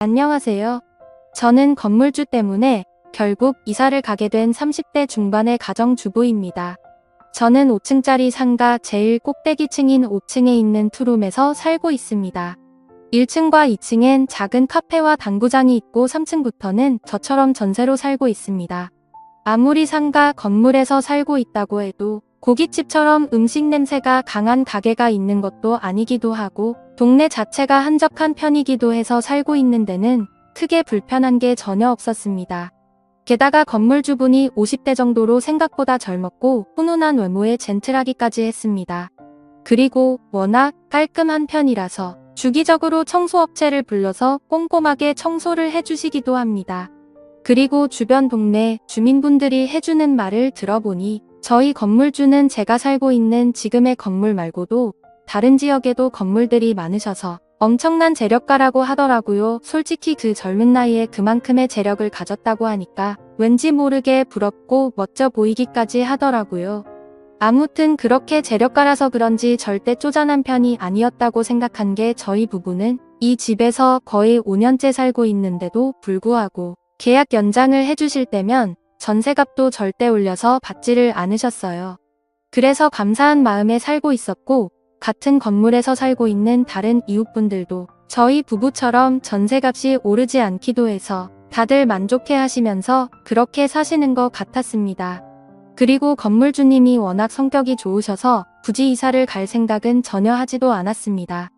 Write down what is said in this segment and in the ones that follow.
안녕하세요. 저는 건물주 때문에 결국 이사를 가게 된 30대 중반의 가정주부입니다. 저는 5층짜리 상가 제일 꼭대기층인 5층에 있는 투룸에서 살고 있습니다. 1층과 2층엔 작은 카페와 당구장이 있고 3층부터는 저처럼 전세로 살고 있습니다. 아무리 상가 건물에서 살고 있다고 해도 고깃집처럼 음식 냄새가 강한 가게가 있는 것도 아니기도 하고 동네 자체가 한적한 편이기도 해서 살고 있는 데는 크게 불편한 게 전혀 없었습니다. 게다가 건물주분이 50대 정도로 생각보다 젊었고 훈훈한 외모에 젠틀하기까지 했습니다. 그리고 워낙 깔끔한 편이라서 주기적으로 청소업체를 불러서 꼼꼼하게 청소를 해주시기도 합니다. 그리고 주변 동네 주민분들이 해주는 말을 들어보니 저희 건물주는 제가 살고 있는 지금의 건물 말고도 다른 지역에도 건물들이 많으셔서 엄청난 재력가라고 하더라고요. 솔직히 그 젊은 나이에 그만큼의 재력을 가졌다고 하니까 왠지 모르게 부럽고 멋져 보이기까지 하더라고요. 아무튼 그렇게 재력가라서 그런지 절대 쪼잔한 편이 아니었다고 생각한 게 저희 부부는 이 집에서 거의 5년째 살고 있는데도 불구하고 계약 연장을 해주실 때면 전세값도 절대 올려서 받지를 않으셨어요. 그래서 감사한 마음에 살고 있었고 같은 건물에서 살고 있는 다른 이웃분들도 저희 부부처럼 전세값이 오르지 않기도 해서 다들 만족해 하시면서 그렇게 사시는 것 같았습니다. 그리고 건물주님이 워낙 성격이 좋으셔서 굳이 이사를 갈 생각은 전혀 하지도 않았습니다.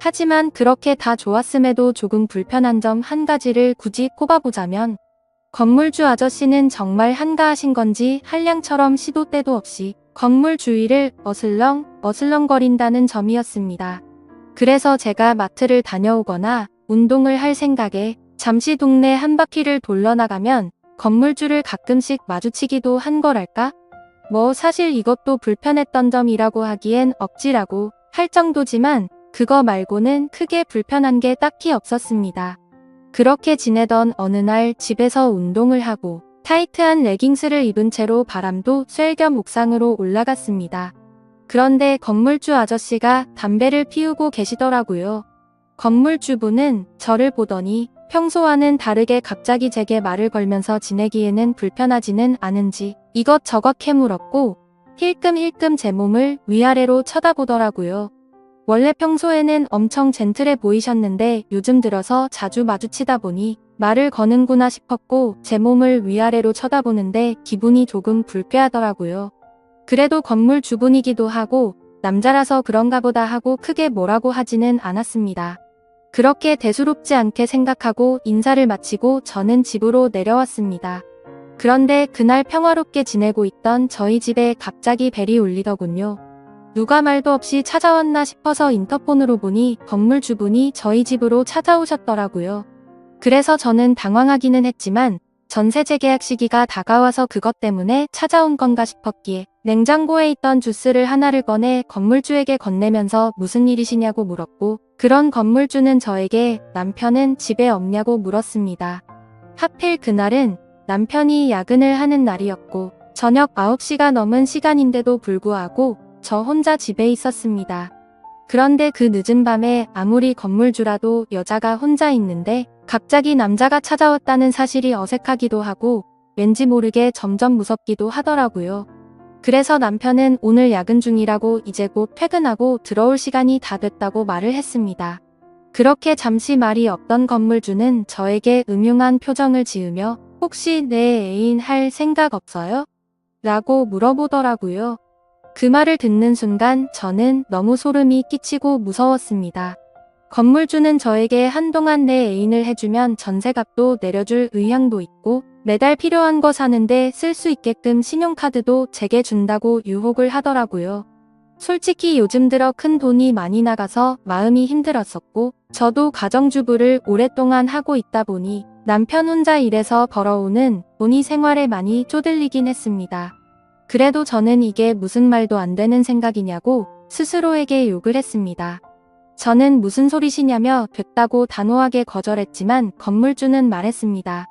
하지만 그렇게 다 좋았음에도 조금 불편한 점 한 가지를 굳이 꼽아보자면 건물주 아저씨는 정말 한가하신 건지 한량처럼 시도 때도 없이 건물 주위를 어슬렁거린다는 점이었습니다. 그래서 제가 마트를 다녀오거나 운동을 할 생각에 잠시 동네 한 바퀴를 돌러나가면 건물주를 가끔씩 마주치기도 한 거랄까? 뭐 사실 이것도 불편했던 점이라고 하기엔 억지라고 할 정도지만 그거 말고는 크게 불편한 게 딱히 없었습니다. 그렇게 지내던 어느 날 집에서 운동을 하고 타이트한 레깅스를 입은 채로 바람도 쐴 겸 옥상으로 올라갔습니다. 그런데 건물주 아저씨가 담배를 피우고 계시더라고요. 건물주분은 저를 보더니 평소와는 다르게 갑자기 제게 말을 걸면서 지내기에는 불편하지는 않은지 이것저것 캐물었고 힐끔힐끔 제 몸을 위아래로 쳐다보더라고요. 원래 평소에는 엄청 젠틀해 보이셨는데 요즘 들어서 자주 마주치다 보니 말을 거는구나 싶었고 제 몸을 위아래로 쳐다보는데 기분이 조금 불쾌하더라고요. 그래도 건물 주분이기도 하고 남자라서 그런가 보다 하고 크게 뭐라고 하지는 않았습니다. 그렇게 대수롭지 않게 생각하고 인사를 마치고 저는 집으로 내려왔습니다. 그런데 그날 평화롭게 지내고 있던 저희 집에 갑자기 벨이 울리더군요. 누가 말도 없이 찾아왔나 싶어서 인터폰으로 보니 건물주분이 저희 집으로 찾아오셨더라고요. 그래서 저는 당황하기는 했지만 전세 재계약 시기가 다가와서 그것 때문에 찾아온 건가 싶었기에 냉장고에 있던 주스를 하나를 꺼내 건물주에게 건네면서 무슨 일이시냐고 물었고 그런 건물주는 저에게 남편은 집에 없냐고 물었습니다. 하필 그날은 남편이 야근을 하는 날이었고 저녁 9시가 넘은 시간인데도 불구하고 저 혼자 집에 있었습니다. 그런데 그 늦은 밤에 아무리 건물주라도 여자가 혼자 있는데 갑자기 남자가 찾아왔다는 사실이 어색하기도 하고 왠지 모르게 점점 무섭기도 하더라고요. 그래서 남편은 오늘 야근 중이라고 이제 곧 퇴근하고 들어올 시간이 다 됐다고 말을 했습니다. 그렇게 잠시 말이 없던 건물주는 저에게 음흉한 표정을 지으며 혹시 내 애인 할 생각 없어요? 라고 물어보더라고요. 그 말을 듣는 순간 저는 너무 소름이 끼치고 무서웠습니다. 건물주는 저에게 한동안 내 애인을 해주면 전세값도 내려줄 의향도 있고 매달 필요한 거 사는데 쓸 수 있게끔 신용카드도 제게 준다고 유혹을 하더라고요. 솔직히 요즘 들어 큰 돈이 많이 나가서 마음이 힘들었었고 저도 가정주부를 오랫동안 하고 있다 보니 남편 혼자 일해서 벌어오는 돈이 생활에 많이 쪼들리긴 했습니다. 그래도 저는 이게 무슨 말도 안 되는 생각이냐고 스스로에게 욕을 했습니다. 저는 무슨 소리시냐며 됐다고 단호하게 거절했지만 건물주는 말했습니다.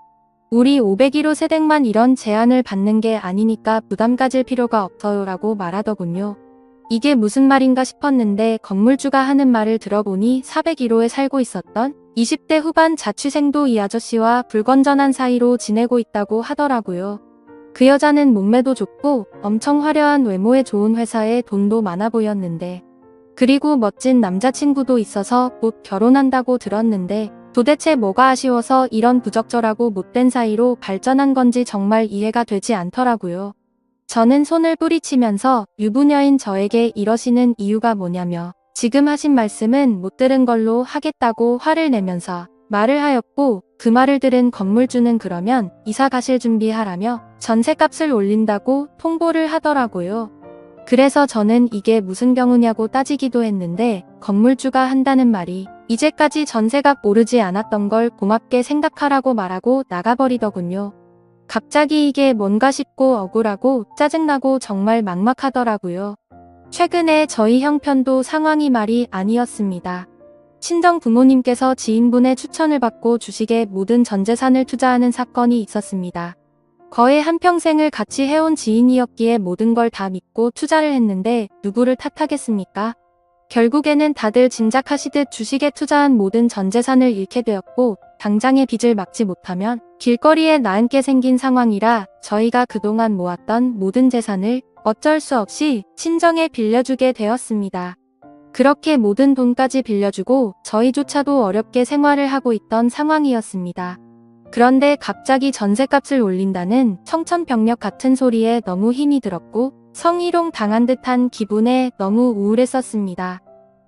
우리 501호 세댁만 이런 제안을 받는 게 아니니까 부담 가질 필요가 없어요 라고 말하더군요. 이게 무슨 말인가 싶었는데 건물주가 하는 말을 들어보니 401호에 살고 있었던 20대 후반 자취생도 이 아저씨와 불건전한 사이로 지내고 있다고 하더라고요. 그 여자는 몸매도 좋고 엄청 화려한 외모에 좋은 회사에 돈도 많아 보였는데, 그리고 멋진 남자친구도 있어서 곧 결혼한다고 들었는데, 도대체 뭐가 아쉬워서 이런 부적절하고 못된 사이로 발전한 건지 정말 이해가 되지 않더라고요. 저는 손을 뿌리치면서 유부녀인 저에게 이러시는 이유가 뭐냐며 지금 하신 말씀은 못 들은 걸로 하겠다고 화를 내면서 말을 하였고, 그 말을 들은 건물주는 그러면 이사 가실 준비하라며 전셋값을 올린다고 통보를 하더라고요. 그래서 저는 이게 무슨 경우냐고 따지기도 했는데, 건물주가 한다는 말이 이제까지 전세값 오르지 않았던 걸 고맙게 생각하라고 말하고 나가버리더군요. 갑자기 이게 뭔가 싶고 억울하고 짜증나고 정말 막막하더라고요. 최근에 저희 형편도 상황이 말이 아니었습니다. 친정 부모님께서 지인분의 추천을 받고 주식에 모든 전 재산을 투자하는 사건이 있었습니다. 거의 한평생을 같이 해온 지인이었기에 모든 걸 다 믿고 투자를 했는데 누구를 탓하겠습니까? 결국에는 다들 짐작하시듯 주식에 투자한 모든 전 재산을 잃게 되었고, 당장의 빚을 막지 못하면 길거리에 나앉게 생긴 상황이라 저희가 그동안 모았던 모든 재산을 어쩔 수 없이 친정에 빌려주게 되었습니다. 그렇게 모든 돈까지 빌려주고 저희조차도 어렵게 생활을 하고 있던 상황이었습니다. 그런데 갑자기 전셋값을 올린다는 청천벽력 같은 소리에 너무 힘이 들었고, 성희롱 당한 듯한 기분에 너무 우울했었습니다.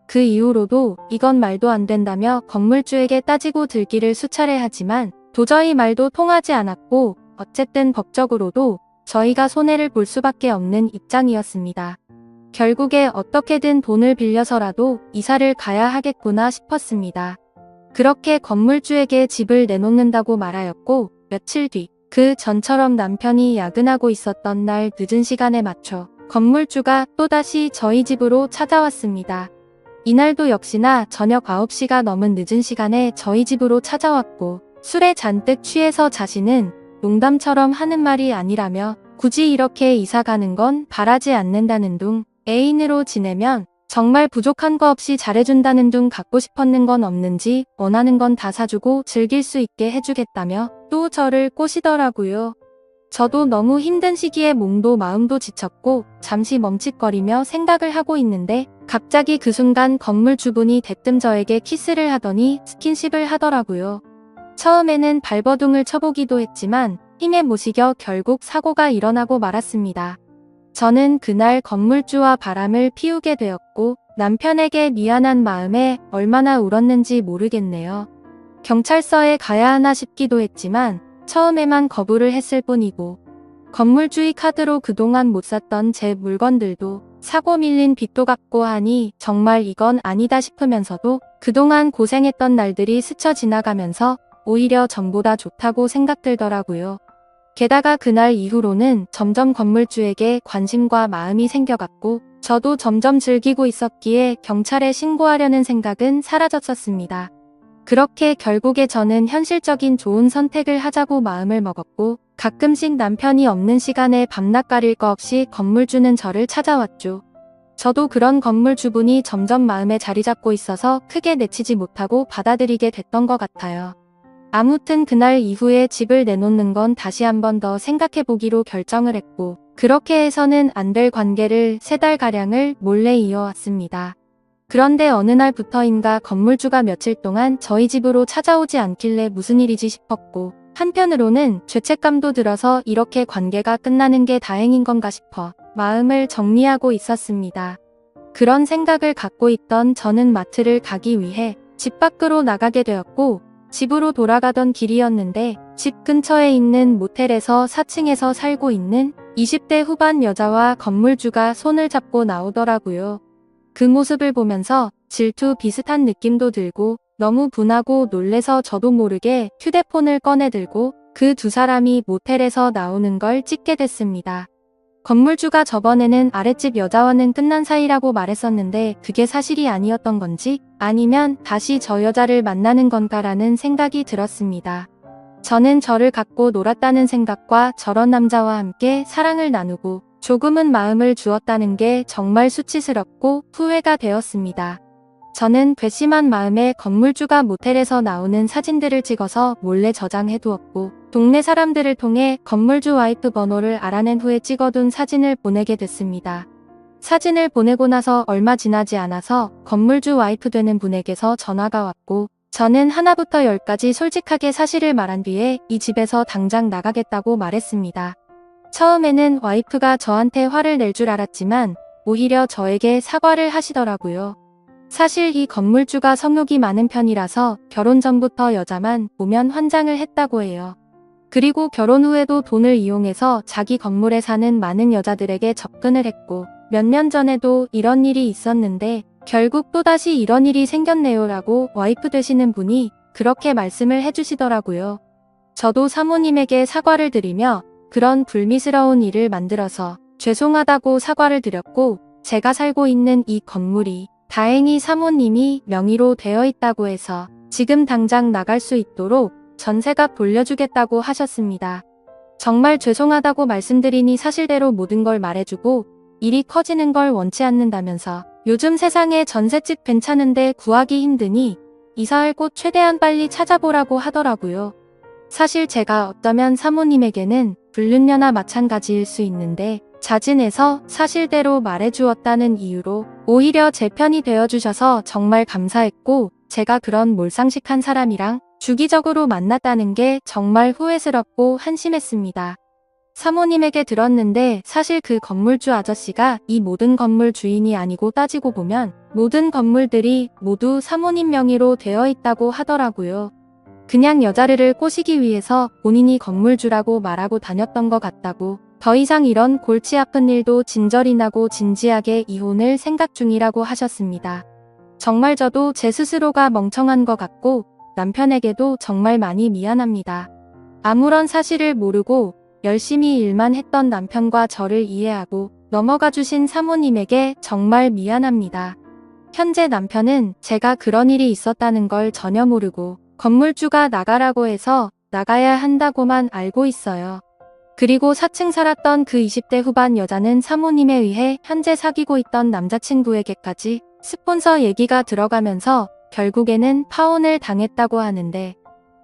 그 이후로도 이건 말도 안 된다며 건물주에게 따지고 들기를 수차례 하지만 도저히 말도 통하지 않았고, 어쨌든 법적으로도 저희가 손해를 볼 수밖에 없는 입장이었습니다. 결국에 어떻게든 돈을 빌려서라도 이사를 가야 하겠구나 싶었습니다. 그렇게 건물주에게 집을 내놓는다고 말하였고, 며칠 뒤 그 전처럼 남편이 야근하고 있었던 날 늦은 시간에 맞춰 건물주가 또다시 저희 집으로 찾아왔습니다. 이날도 역시나 저녁 9시가 넘은 늦은 시간에 저희 집으로 찾아왔고, 술에 잔뜩 취해서 자신은 농담처럼 하는 말이 아니라며 굳이 이렇게 이사 가는 건 바라지 않는다는 둥, 애인으로 지내면 정말 부족한 거 없이 잘해준다는 둥, 갖고 싶었는 건 없는지 원하는 건 다 사주고 즐길 수 있게 해주겠다며 또 저를 꼬시더라고요. 저도 너무 힘든 시기에 몸도 마음도 지쳤고 잠시 멈칫거리며 생각을 하고 있는데, 갑자기 그 순간 건물주분이 대뜸 저에게 키스를 하더니 스킨십을 하더라고요. 처음에는 발버둥을 쳐보기도 했지만 힘에 못 이겨 결국 사고가 일어나고 말았습니다. 저는 그날 건물주와 바람을 피우게 되었고, 남편에게 미안한 마음에 얼마나 울었는지 모르겠네요. 경찰서에 가야 하나 싶기도 했지만 처음에만 거부를 했을 뿐이고, 건물주의 카드로 그동안 못 샀던 제 물건들도 사고 밀린 빚도 갚고 하니 정말 이건 아니다 싶으면서도 그동안 고생했던 날들이 스쳐 지나가면서 오히려 전보다 좋다고 생각들더라고요. 게다가 그날 이후로는 점점 건물주에게 관심과 마음이 생겨갔고, 저도 점점 즐기고 있었기에 경찰에 신고하려는 생각은 사라졌었습니다. 그렇게 결국에 저는 현실적인 좋은 선택을 하자고 마음을 먹었고, 가끔씩 남편이 없는 시간에 밤낮 가릴 거 없이 건물주는 저를 찾아왔죠. 저도 그런 건물주분이 점점 마음에 자리 잡고 있어서 크게 내치지 못하고 받아들이게 됐던 것 같아요. 아무튼 그날 이후에 집을 내놓는 건 다시 한 번 더 생각해보기로 결정을 했고, 그렇게 해서는 안 될 관계를 3달가량을 몰래 이어왔습니다. 그런데 어느 날부터인가 건물주가 며칠 동안 저희 집으로 찾아오지 않길래 무슨 일이지 싶었고, 한편으로는 죄책감도 들어서 이렇게 관계가 끝나는 게 다행인 건가 싶어 마음을 정리하고 있었습니다. 그런 생각을 갖고 있던 저는 마트를 가기 위해 집 밖으로 나가게 되었고, 집으로 돌아가던 길이었는데 집 근처에 있는 모텔에서 4층에서 살고 있는 20대 후반 여자와 건물주가 손을 잡고 나오더라고요. 그 모습을 보면서 질투 비슷한 느낌도 들고 너무 분하고 놀래서 저도 모르게 휴대폰을 꺼내 들고 그 두 사람이 모텔에서 나오는 걸 찍게 됐습니다. 건물주가 저번에는 아랫집 여자와는 끝난 사이라고 말했었는데 그게 사실이 아니었던 건지 아니면 다시 저 여자를 만나는 건가라는 생각이 들었습니다. 저는 저를 갖고 놀았다는 생각과 저런 남자와 함께 사랑을 나누고 조금은 마음을 주었다는 게 정말 수치스럽고 후회가 되었습니다. 저는 괘씸한 마음에 건물주가 모텔에서 나오는 사진들을 찍어서 몰래 저장해두었고 동네 사람들을 통해 건물주 와이프 번호를 알아낸 후에 찍어둔 사진을 보내게 됐습니다. 사진을 보내고 나서 얼마 지나지 않아서 건물주 와이프 되는 분에게서 전화가 왔고 저는 하나부터 열까지 솔직하게 사실을 말한 뒤에 이 집에서 당장 나가겠다고 말했습니다. 처음에는 와이프가 저한테 화를 낼 줄 알았지만 오히려 저에게 사과를 하시더라고요. 사실 이 건물주가 성욕이 많은 편이라서 결혼 전부터 여자만 보면 환장을 했다고 해요. 그리고 결혼 후에도 돈을 이용해서 자기 건물에 사는 많은 여자들에게 접근을 했고 몇 년 전에도 이런 일이 있었는데 결국 또다시 이런 일이 생겼네요 라고 와이프 되시는 분이 그렇게 말씀을 해주시더라고요. 저도 사모님에게 사과를 드리며 그런 불미스러운 일을 만들어서 죄송하다고 사과를 드렸고 제가 살고 있는 이 건물이 다행히 사모님이 명의로 되어 있다고 해서 지금 당장 나갈 수 있도록 전세값 돌려주겠다고 하셨습니다. 정말 죄송하다고 말씀드리니 사실대로 모든 걸 말해주고 일이 커지는 걸 원치 않는다면서 요즘 세상에 전셋집 괜찮은데 구하기 힘드니 이사할 곳 최대한 빨리 찾아보라고 하더라고요. 사실 제가 어쩌면 사모님에게는 불륜녀나 마찬가지일 수 있는데 자진해서 사실대로 말해주었다는 이유로 오히려 제 편이 되어주셔서 정말 감사했고 제가 그런 몰상식한 사람이랑 주기적으로 만났다는 게 정말 후회스럽고 한심했습니다. 사모님에게 들었는데 사실 그 건물주 아저씨가 이 모든 건물 주인이 아니고 따지고 보면 모든 건물들이 모두 사모님 명의로 되어 있다고 하더라고요. 그냥 여자를 꼬시기 위해서 본인이 건물주라고 말하고 다녔던 것 같다고 더 이상 이런 골치 아픈 일도 진절이 나고 진지하게 이혼을 생각 중이라고 하셨습니다. 정말 저도 제 스스로가 멍청한 것 같고 남편에게도 정말 많이 미안합니다. 아무런 사실을 모르고 열심히 일만 했던 남편과 저를 이해하고 넘어가 주신 사모님에게 정말 미안합니다. 현재 남편은 제가 그런 일이 있었다는 걸 전혀 모르고 건물주가 나가라고 해서 나가야 한다고만 알고 있어요. 그리고 4층 살았던 그 20대 후반 여자는 사모님에 의해 현재 사귀고 있던 남자친구에게까지 스폰서 얘기가 들어가면서 결국에는 파혼을 당했다고 하는데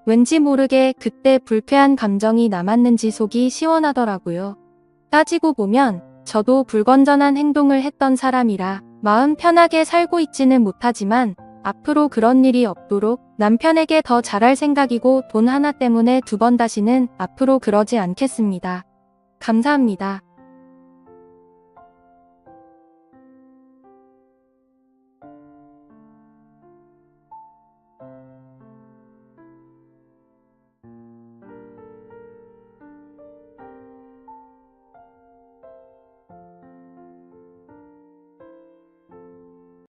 왠지 모르게 그때 불쾌한 감정이 남았는지 속이 시원하더라고요. 따지고 보면 저도 불건전한 행동을 했던 사람이라 마음 편하게 살고 있지는 못하지만 앞으로 그런 일이 없도록 남편에게 더 잘할 생각이고 돈 하나 때문에 두 번 다시는 앞으로 그러지 않겠습니다. 감사합니다.